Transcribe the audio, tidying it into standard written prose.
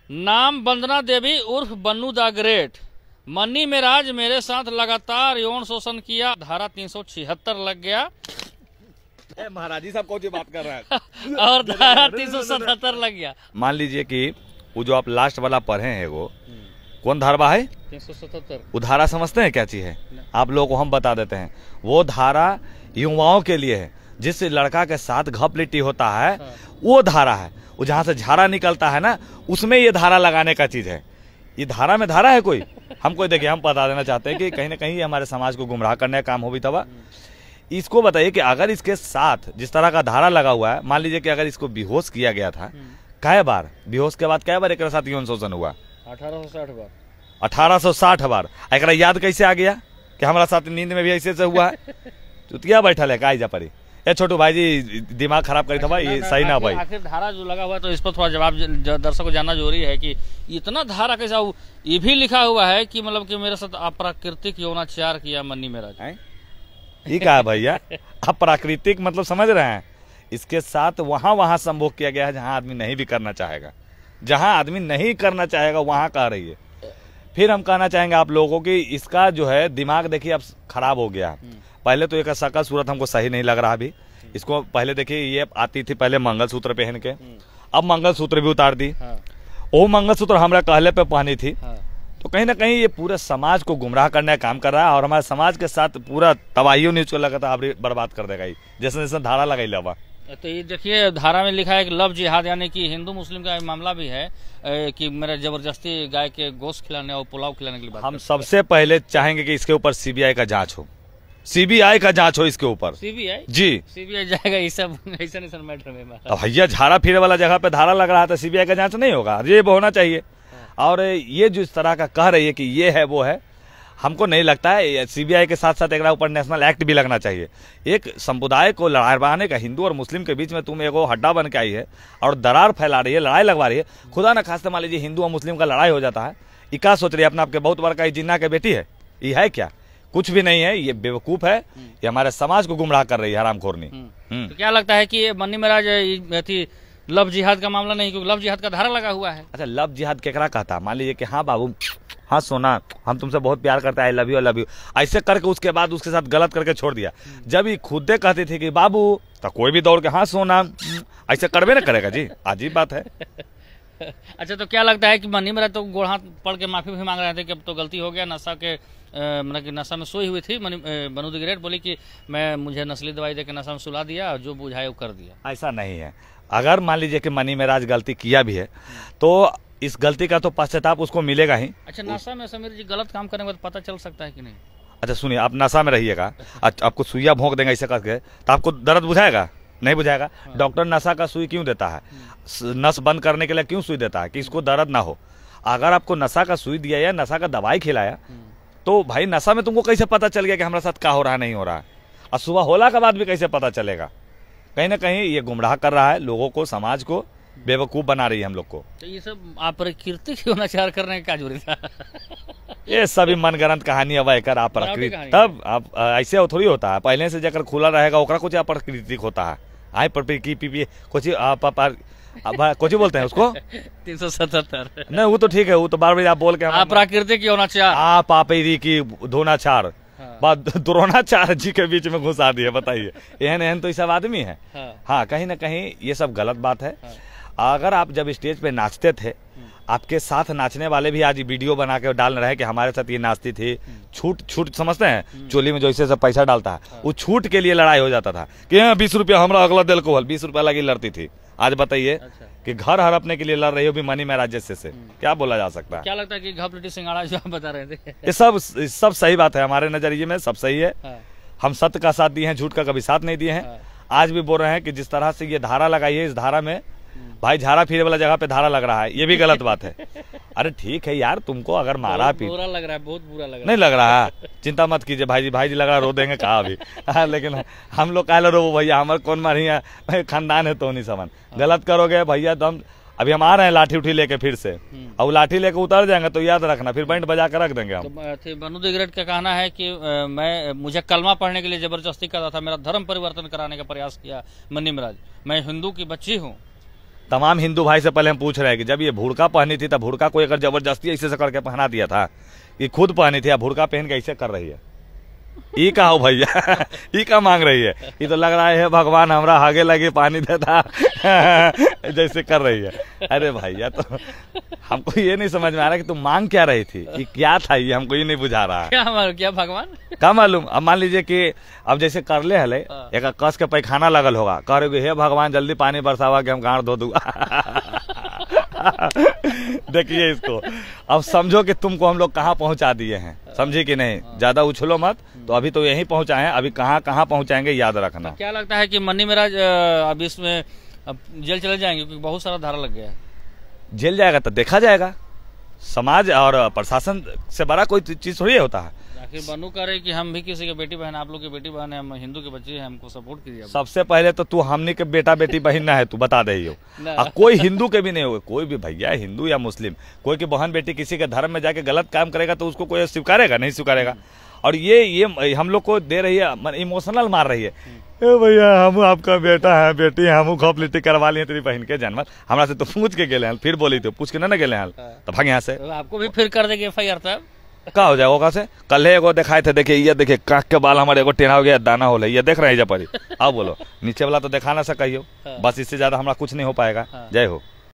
नाम वंदना देवी उर्फ बन्नू the great. मन्नी मेराज मेरे साथ लगातार यौन शोषण किया, धारा 376 लग गया। महाराज जी साहब कौन सी बात कर रहे हैं और धारा 377 लग गया। मान लीजिए कि वो जो आप लास्ट वाला पढ़े हैं वो कौन धारा है? 377। वो धारा समझते हैं क्या चीज है? आप लोगों को हम बता देते हैं। वो धारा युवाओं के लिए है। जिस लड़का के साथ घपलिट्टी होता है वो धारा है। वो जहाँ से झाड़ा निकलता है ना, उसमें ये धारा लगाने का चीज है। ये धारा में धारा है कोई? हमको देखिए, हम बता देना चाहते हैं कि कहीं ना कहीं ये हमारे समाज को गुमराह करने का काम हो भी तब। इसको बताइए कि अगर इसके साथ जिस तरह का धारा लगा हुआ है, मान लीजिए कि अगर इसको बेहोश किया गया था, कै बार बेहोश के बाद कै बार एक साथ यौन शोषण हुआ? 1860 बार। 1860 बार। एक याद कैसे आ गया कि हमारा साथ नींद में भी ऐसे से हुआ है? चुतिया बैठल है काई जा परी। ए छोटू भाई जी दिमाग खराब करी था भाई, ये सही ना भाई। आखिर धारा जो लगा हुआ है तो इस पर थोड़ा जवाब दर्शक को जानना जरूरी है कि इतना धारा कैसा। ये भी लिखा हुआ है कि मतलब कि मेरे साथ अप्राकृतिक यौनाचार किया मन्नी मेराज। ये कहा भैया अप्राकृतिक मतलब समझ रहे हैं? इसके साथ वहां संभोग किया गया है जहां आदमी नहीं भी करना चाहेगा। जहां आदमी नहीं करना चाहेगा वहां कह रही है। फिर हम कहना चाहेंगे आप लोगों को कि इसका जो है दिमाग देखिए अब खराब हो गया। पहले तो एक शकल सूरत हमको सही नहीं लग रहा अभी। इसको पहले देखिए ये आती थी पहले मंगलसूत्र पहन के, अब मंगलसूत्र भी उतार दी। वो मंगलसूत्र हमरा कहले पे पहनी थी। तो कहीं ना कहीं ये पूरे समाज को गुमराह करने का काम कर रहा है और हमारे समाज के साथ पूरा तबाही न्यूज को लगा था बर्बाद कर देगा। जैसे जैसे धारा लगाई लवा। तो ये देखिए धारा में लिखा है कि लव जिहाद, यानी कि हिंदू मुस्लिम का मामला भी है कि मेरा जबरदस्ती गाय के गोश्त खिलाने और पुलाव खिलाने के लिए बात। हम सबसे पहले चाहेंगे कि इसके ऊपर सीबीआई का जांच हो। सीबीआई का जांच हो इसके ऊपर। सीबीआई जी सीबीआई जाएगा इस सब ऐसा मैटर में। अब भैया झाड़ा फिरे वाला जगह पे धारा लग रहा है तो सीबीआई का जांच नहीं होगा? ये होना चाहिए। और ये जो इस तरह का कह रही है कि ये है वो है, हमको नहीं लगता है। सीबीआई के साथ साथ एक ऊपर नेशनल एक्ट भी लगना चाहिए। एक समुदाय को लड़ाने का, हिंदू और मुस्लिम के बीच में तुम एगो हड्डा बन के आई है और दरार फैला रही है, लड़ाई लगवा रही है। खुदा न खास्ते मान लीजिए हिंदू और मुस्लिम का लड़ाई हो जाता है, ये क्या सोच रही है अपना आपके बहुत बड़ा जिन्ना के बेटी है? ये है क्या? कुछ भी नहीं है। ये बेवकूफ है। ये हमारे समाज को गुमराह कर रही है हरामखोरनी। तो क्या लगता है कि मन्नी मेराज लव जिहाद का मामला नहीं, क्योंकि लव जिहाद का धारा लगा हुआ है। अच्छा, लव जिहाद केकरा कहता? मान लीजिए कि हाँ बाबू, हाँ सोना, हम तुमसे बहुत प्यार करते हैं, आई लव यू ऐसे करके उसके बाद उसके साथ गलत करके छोड़ दिया। जब ये खुदे कहती थी कि बाबू, तो कोई भी दौड़ के हाँ सोना ऐसे करवे ना करेगा जी। अजीब बात है। अच्छा, तो क्या लगता है कि मन्नी मेराज तो गोड़ हाथ पड़ के माफी भी मांग रहे थे कि अब तो गलती हो गया, नशा के मतलब कि नशा में सोई हुई थी। बन्नू द ग्रेट बोली कि मुझे नस्ली दवाई देकर नशा में सुला दिया और जो बुझाया वो कर दिया। ऐसा नहीं है। अगर मान लीजिए कि मन्नी मेराज गलती किया भी है तो इस गलती का तो पश्चाताप उसको मिलेगा ही। अच्छा, नशा में समीर जी गलत काम करने के बाद पता चल सकता है कि नहीं? अच्छा सुनिए, आप नशा में रहिएगा, आपको सुइया भोंक देंगे ऐसे करके, तो आपको दर्द बुझाएगा? नहीं बुझाएगा। डॉक्टर नशा का सुई क्यों देता है? नस बंद करने के लिए क्यों सुई देता है? कि इसको दर्द ना हो। अगर आपको नशा का सुई दिया या नशा का दवाई खिलाया तो भाई नशा में तुमको कैसे पता चल गया कि हमारे साथ क्या हो रहा है नहीं हो रहा है? और सुबह होला के बाद भी कैसे पता चलेगा? कहीं ना कहीं ये गुमराह कर रहा है लोगों को, समाज को बेवकूफ बना रही है हम लोग को। तो ये सब अप्राकृतिक यौनाचार करने का जरूरी था। ये सभी मनगढ़ंत कहानी अब कर अप्राकृतिक, तब आप ऐसे थोड़ी होता है। पहले से जकर खुला रहेगा ओकरा कुछ अप्राकृतिक होता है। आई कुछ बोलते हैं उसको 377 नहीं, वो तो ठीक है, वो तो बार बार आप बोल के अप्राकृतिक यौनाचार आप पापेरी की धोनाचार बात द्रोणाचार्य जी के बीच में घुसा दिए। बताइए, एहन तो ये सब आदमी है। हाँ, कहीं ना कहीं ये सब गलत बात है। अगर आप जब स्टेज पे नाचते थे, आपके साथ नाचने वाले भी आज वीडियो बना के डाल रहे हैं कि हमारे साथ ये नाचती थी। छूट समझते हैं, चोली में जो ऐसे सब पैसा डालता है वो छूट के लिए लड़ाई हो जाता था कि 20 रुपया हमारा अगला दिल को 20 रुपया लगी लड़ती थी। आज बताइए कि घर हड़पने के लिए लड़ रही हो भी मनी मेराज जैसे से, क्या बोला जा सकता है? क्या लगता है कि घपलटी सिंगाड़ा जो आप बता रहे थे ये सब सही बात है। हमारे नजरिए में सब सही है। हम सत्य का साथ दिए हैं, झूठ का कभी साथ नहीं दिए हैं। आज भी बोल रहे हैं कि जिस तरह से ये धारा लगाई है, इस धारा में भाई झाड़ा फिरे वाला जगह पे धारा लग रहा है, ये भी गलत बात है। अरे ठीक है यार, तुमको अगर मारा पी बुरा लग रहा है, बहुत बुरा लग रहा है। नहीं लग रहा है, चिंता मत कीजिए भाई जी लग रहा रो देंगे कहा अभी। लेकिन हम लोग कह रो भैया, हमारे कौन मारी भाई, खानदान है तो नहीं समझ। गलत करोगे भैया तो हम अभी हम आ रहे हैं लाठी उठी लेके फिर से, और लाठी लेके उतर जाएंगे तो याद रखना फिर बैंड बजा कर रख देंगे हम। तो बन्नू द ग्रेट का कहना है कि मुझे कलमा पढ़ने के लिए जबरदस्ती करता था, मेरा धर्म परिवर्तन कराने का प्रयास किया मन्नी मेराज। मैं हिंदू की बच्ची हूँ तमाम हिंदू भाई से पहले हम पूछ रहे हैं कि जब ये भुड़का पहनी थी तब भुड़का कोई अगर जबरदस्ती ऐसे से करके पहना दिया था, ये खुद पहनी थी या भुड़का पहन के ऐसे कर रही है? ई का हो भैया, ई का मांग रही है? ये तो लग रहा है भगवान हमरा आगे लगे पानी देता जैसे कर रही है। अरे भैया, तो हमको ये नहीं समझ में आ रहा कि तुम मांग क्या रही थी, ये क्या था, ये हमको ये नहीं बुझा रहा है। क्या भगवान क्या मालूम। अब मान लीजिए कि अब जैसे कर ले हले एक कस के पैखाना लगल होगा, कह रहे हे भगवान जल्दी पानी बरसावा के हम गांड धो दूंगा। देखिए इसको, अब समझो कि तुमको हम लोग कहाँ पहुंचा दिए हैं, समझे कि नहीं? ज्यादा उछलो मत, तो अभी तो यहीं पहुंचाए हैं, अभी कहाँ कहाँ पहुंचाएंगे याद रखना। क्या लगता है कि मन्नी मेराज अब इसमें अब जेल चले जाएंगे, क्योंकि बहुत सारा धारा लग गया है। जेल जाएगा तो देखा जाएगा, समाज और प्रशासन से बड़ा कोई चीज थोड़ी होता है। आखिर बनू करे कि हम भी किसी के बेटी बहन, आप लोग की बेटी बहन है, हम हिंदू के बच्चे हैं, हमको सपोर्ट कीजिए। सबसे पहले तो तू हमने के बेटा बेटी बहन ना है, तू बता दे हो। कोई हिंदू के भी नहीं हो, कोई भी भैया हिंदू या मुस्लिम, कोई की बहन बेटी किसी के धर्म में जाके गलत काम करेगा तो उसको कोई स्वीकारेगा नहीं? स्वीकारेगा। और ये हम लोग को दे रही है, इमोशनल मार रही है, भैया हम आपका बेटा है बेटी है, हम खपलिट्टी करवा लिए तेरी बहन के जन्म, हमरा से तो पूछ के गेले हल, फिर बोली तो पूछ के ना गेले हल, तो भाग यहाँ से। तो आपको भी फिर कर देंगे FIR साहब। का हो जाएगा ओका से? कल एगो दिखाए थे, देखिए ये देखिए काक के बाल हमारे एगो टेढ़ा हो गया, दाना हो ये देख रहे हैं जब। अब बोलो नीचे वाला तो दिखा ना सकियो, बस इससे ज्यादा हमारा कुछ नहीं हो पाएगा। जय हो।